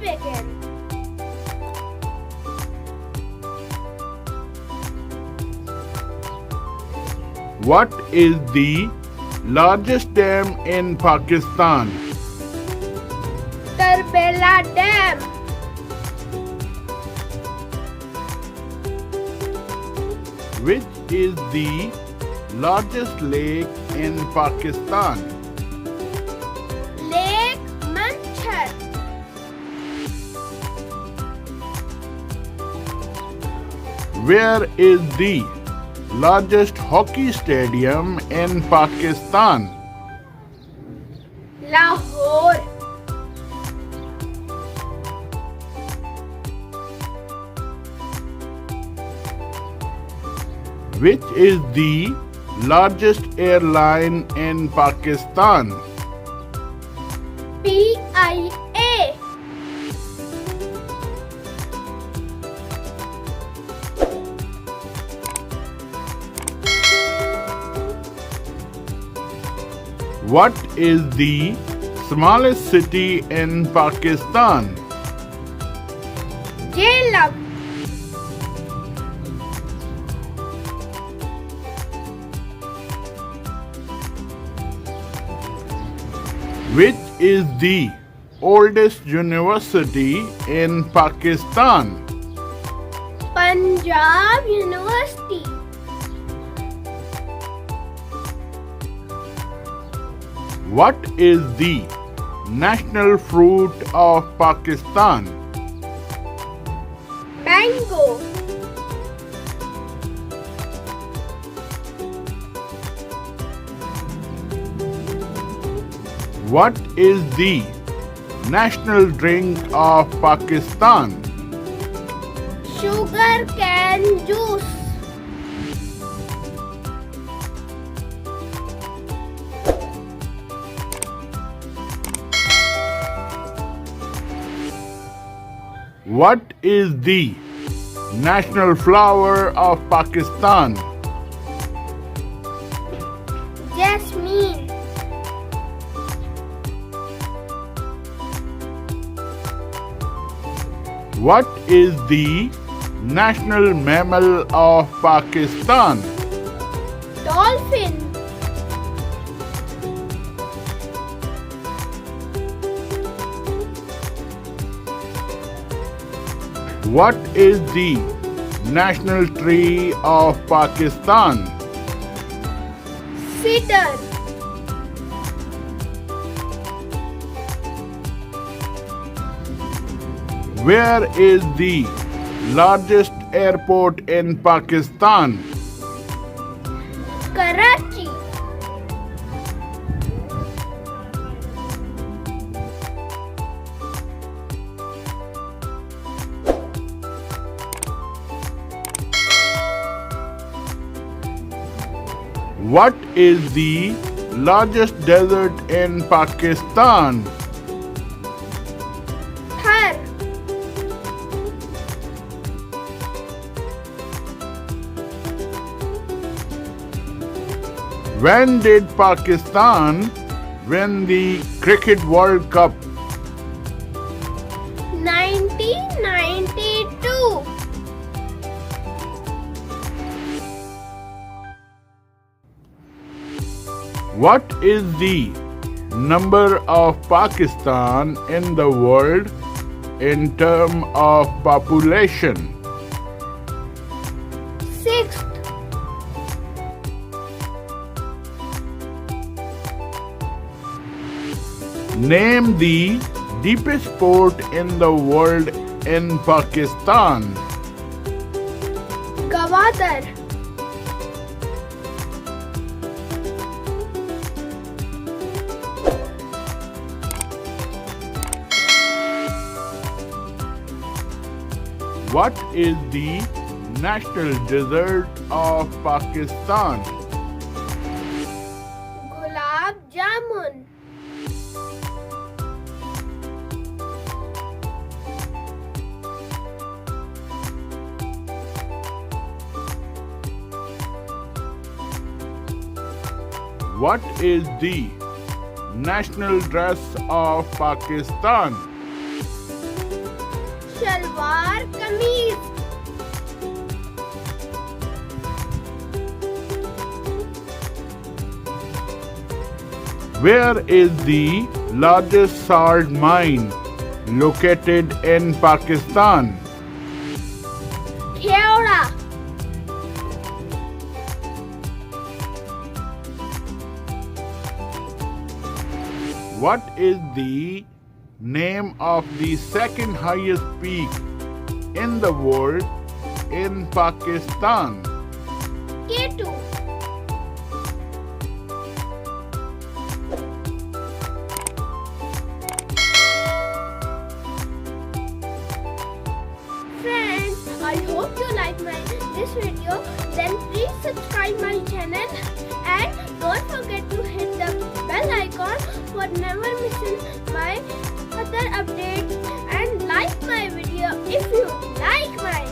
begin. What is the largest dam in Pakistan? Tarbela Dam. Which is the largest lake in Pakistan? Lake Manchar. Where is the largest hockey stadium in Pakistan? Lahore. Which is the largest airline in Pakistan? PIA. What is the smallest city in Pakistan? Gulab. Which is the oldest university in Pakistan? Punjab University. What is the national fruit of Pakistan? Mango. What is the national drink of Pakistan? Sugarcane juice. What is the national flower of Pakistan? Jasmine. What is the national mammal of Pakistan? Dolphin. What is the national tree of Pakistan? Cedar. Where is the largest airport in Pakistan? Karachi. What is the largest desert in Pakistan? Thar. When did Pakistan win the Cricket World Cup? 1992. What is the number of Pakistan in the world in terms of population? Sixth. Name the deepest port in the world in Pakistan. Gwadar. What is the national dessert of Pakistan? Gulab Jaman. What is the national dress of Pakistan? shalwar, kameez. Where is the largest salt mine located in Pakistan? Karachi. What is the name of the second highest peak in the world in Pakistan? K2. Friends, I hope you like this video. Then please subscribe my channel and don't forget to hit the bell icon for never missing my other updates, and like my video if you like my